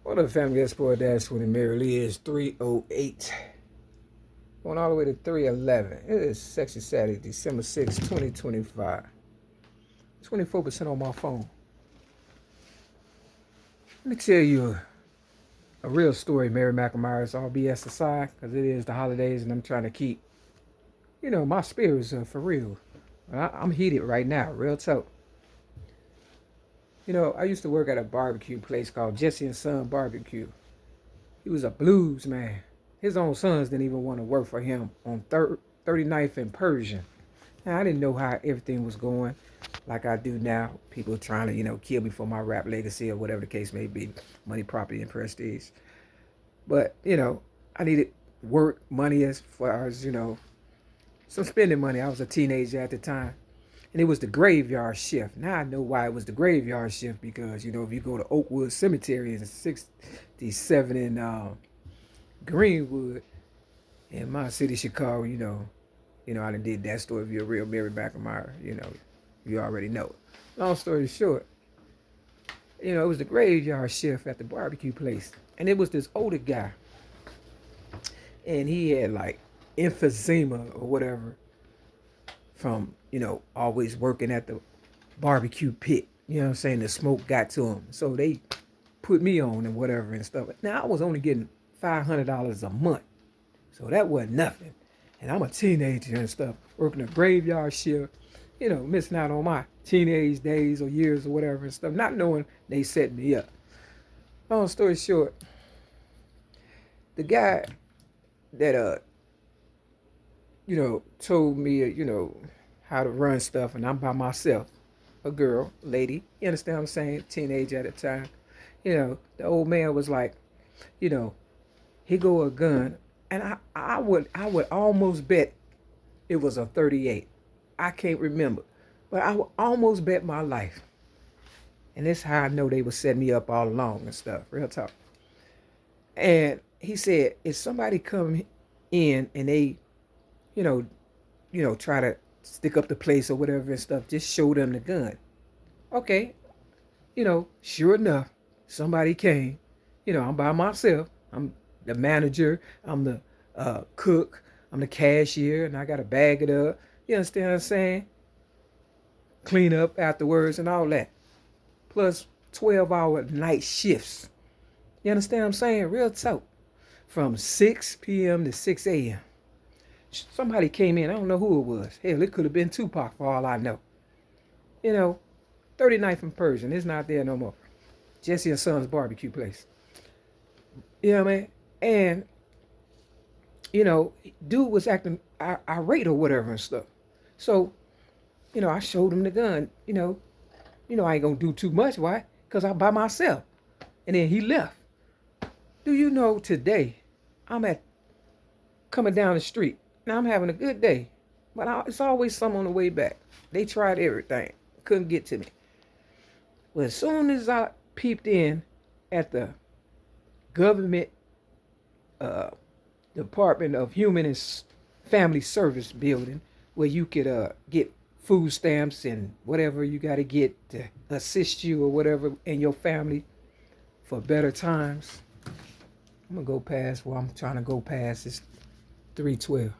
What up, family? That's Boy Dash when the Mary is 308. Going all the way to 311. It is Sexy Saturday, December 6, 2025. 24% on my phone. Let me tell you a real story, Mary McNamara. All BS aside, because it is the holidays and I'm trying to keep, my spirits up for real. I'm heated right now, real talk. I used to work at a barbecue place called Jesse and Son Barbecue. He was a blues man. His own sons didn't even want to work for him on 39th and Persian. Now, I didn't know how everything was going like I do now. People trying to, kill me for my rap legacy or whatever the case may be. Money, property, and prestige. But, I needed work, money as far as, some spending money. I was a teenager at the time. And it was the graveyard shift. Now I know why it was the graveyard shift because, if you go to Oakwood Cemetery in 67 in Greenwood in my city, Chicago, I done did that story. If you're a real Mary McNamara, you already know it. Long story short, it was the graveyard shift at the barbecue place. And it was this older guy. And he had like emphysema or whatever from, always working at the barbecue pit. You know what I'm saying? The smoke got to him. So they put me on and whatever and stuff. Now, I was only getting $500 a month. So that wasn't nothing. And I'm a teenager and stuff, working a graveyard shift, missing out on my teenage days or years or whatever and stuff, not knowing they set me up. Long story short, the guy that, told me, how to run stuff, and I'm by myself, a girl, lady, you understand what I'm saying, teenager at the time. The old man was like, he go a gun, and I would almost bet it was a 38. I can't remember, but I would almost bet my life. And this is how I know they would set me up all along and stuff, real talk. And he said, if somebody come in and they, try to stick up the place or whatever and stuff, just show them the gun. Okay, sure enough, somebody came. I'm by myself. I'm the manager. I'm the cook. I'm the cashier, and I got to bag it up. You understand what I'm saying? Clean up afterwards and all that. Plus 12-hour night shifts. You understand what I'm saying? Real talk. From 6 p.m. to 6 a.m. Somebody came in. I don't know who it was. Hell, it could have been Tupac for all I know. 39th and Persian. It's not there no more. Jesse and Son's barbecue place. You know what I mean? And, dude was acting irate or whatever and stuff. So, I showed him the gun. I ain't going to do too much. Why? Because I'm by myself. And then he left. Do you know today, coming down the street. Now I'm having a good day. But it's always some on the way back. They tried everything. Couldn't get to me. Well, as soon as I peeped in at the government Department of Human and Family Service building, where you could get food stamps and whatever you got to get to assist you or whatever in your family for better times. I'm going to go past where I'm trying to go past. It's 312.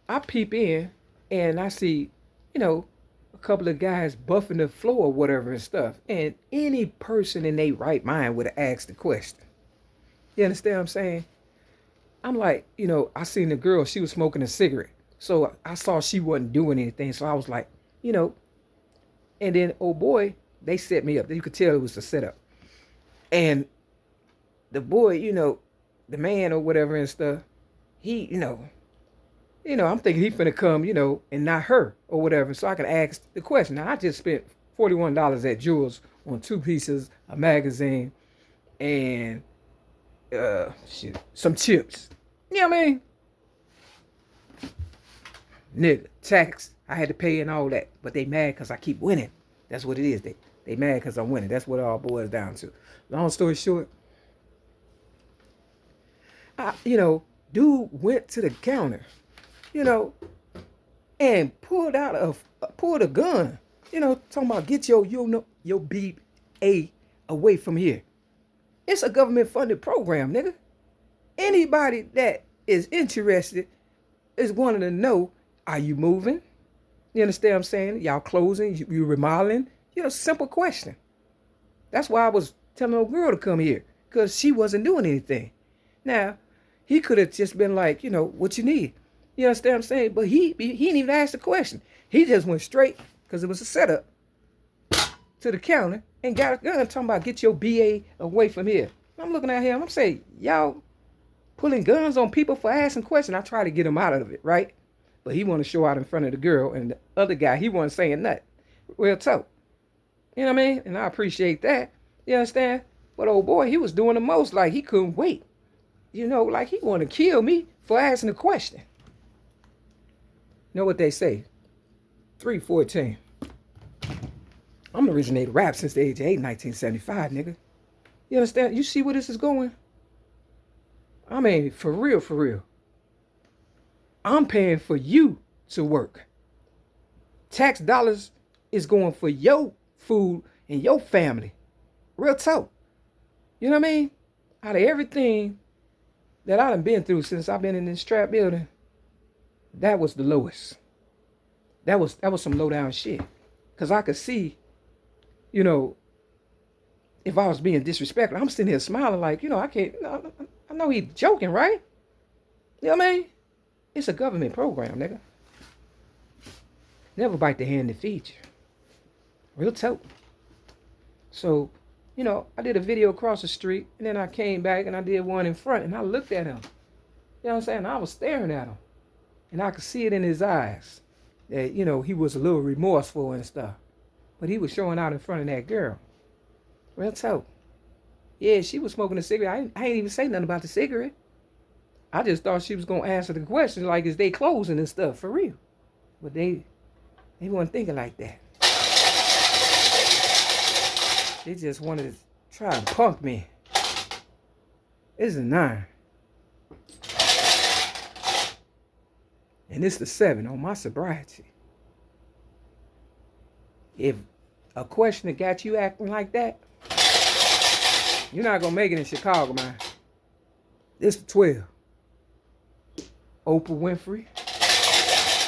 I peep in and I see, a couple of guys buffing the floor or whatever and stuff. And any person in their right mind would have asked the question. You understand what I'm saying? I'm like, I seen the girl, she was smoking a cigarette. So I saw she wasn't doing anything. So I was like, and then, oh boy, they set me up. You could tell it was a setup. And the boy, the man or whatever and stuff, he, I'm thinking he finna come, and not her or whatever, so I can ask the question. Now, I just spent $41 at Jewel's on 2 pieces, a magazine, and some chips. You know what I mean? Nigga, tax, I had to pay and all that, but they mad because I keep winning. That's what it is. They mad because I'm winning. That's what it all boils down to. Long story short, dude went to the counter, and pulled a gun, talking about get your beep BA away from here. It's a government funded program, nigga. Anybody that is interested is wanting to know, are you moving? You understand what I'm saying? Y'all closing, you remodeling? Simple question. That's why I was telling old girl to come here, because she wasn't doing anything. Now, he could have just been like, what you need. You understand what I'm saying? But he didn't even ask the question. He just went straight, because it was a setup, to the counter and got a gun talking about get your BA away from here. I'm looking at him. I'm saying, y'all pulling guns on people for asking questions. I try to get him out of it, right? But he want to show out in front of the girl, and the other guy, he wasn't saying nothing. Real talk. You know what I mean? And I appreciate that. You understand? But old boy, he was doing the most. Like, he couldn't wait. Like he wanted to kill me for asking a question. You know what they say? 314. I'm the originator of rap since the age of 8, 1975, nigga. You understand? You see where this is going? I mean, for real, for real. I'm paying for you to work. Tax dollars is going for your food and your family. Real talk. You know what I mean? Out of everything that I done been through since I've been in this trap building, that was the lowest. That was some low down shit. Cause I could see, if I was being disrespectful, I'm sitting here smiling like, I know he's joking, right? You know what I mean? It's a government program, nigga. Never bite the hand that feeds you. Real talk. So, I did a video across the street, and then I came back and I did one in front, and I looked at him. You know what I'm saying? I was staring at him. And I could see it in his eyes that, he was a little remorseful and stuff. But he was showing out in front of that girl. Real talk. Yeah, she was smoking a cigarette. I ain't even say nothing about the cigarette. I just thought she was going to answer the question like, is they closing and stuff, for real. But they weren't thinking like that. They just wanted to try and punk me. This is a 9. And it's the 7 on my sobriety. If a question that got you acting like that, you're not going to make it in Chicago, man. This the 12. Oprah Winfrey.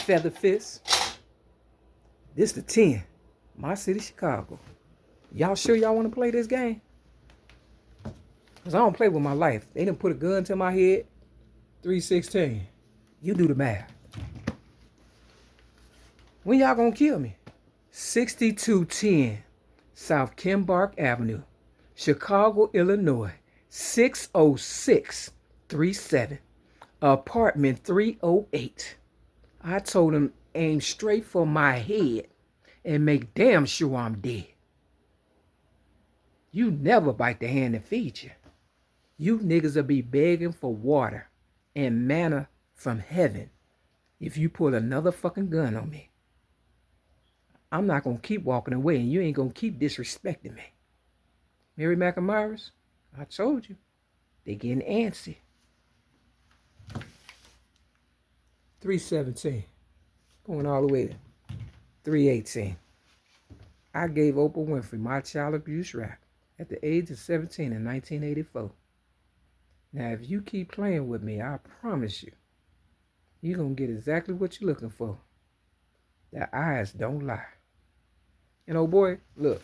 Feather Fist. This the 10. My city, Chicago. Y'all sure y'all want to play this game? Because I don't play with my life. They done put a gun to my head. 316. You do the math. When y'all gonna kill me? 6210 South Kimbark Avenue, Chicago, Illinois, 60637, apartment 308. I told him aim straight for my head and make damn sure I'm dead. You never bite the hand that feeds you. You niggas will be begging for water and manna from heaven if you pull another fucking gun on me. I'm not going to keep walking away, and you ain't going to keep disrespecting me. Mary McNamara's, I told you, they getting antsy. 317, going all the way to 318. I gave Oprah Winfrey my child abuse rap at the age of 17 in 1984. Now, if you keep playing with me, I promise you, you're going to get exactly what you're looking for. The eyes don't lie. And oh boy, look.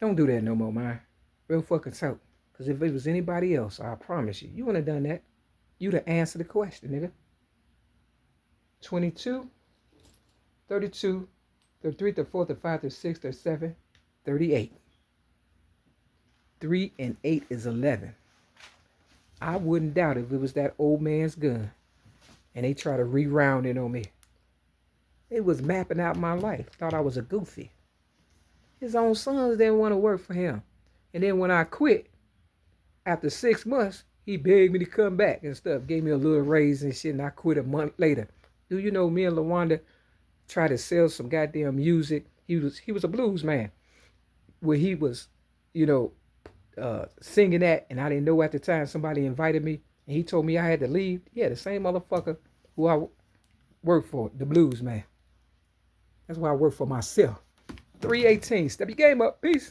Don't do that no more, man. Real fucking talk. Because if it was anybody else, I promise you, you wouldn't have done that. You'd have answered the question, nigga. 22, 32, 33, 34, 35, 36, 37, 38. 3 and 8 is 11. I wouldn't doubt if it was that old man's gun and they try to re-round it on me. It was mapping out my life. Thought I was a goofy. His own sons didn't want to work for him. And then when I quit, after 6 months, he begged me to come back and stuff. Gave me a little raise and shit, and I quit a month later. Do you know me and LaWanda tried to sell some goddamn music? He was a blues man. Where he was, singing that, and I didn't know at the time. Somebody invited me, and he told me I had to leave. Yeah, the same motherfucker who I worked for, the blues man. That's why I work for myself. 318. Step your game up. Peace.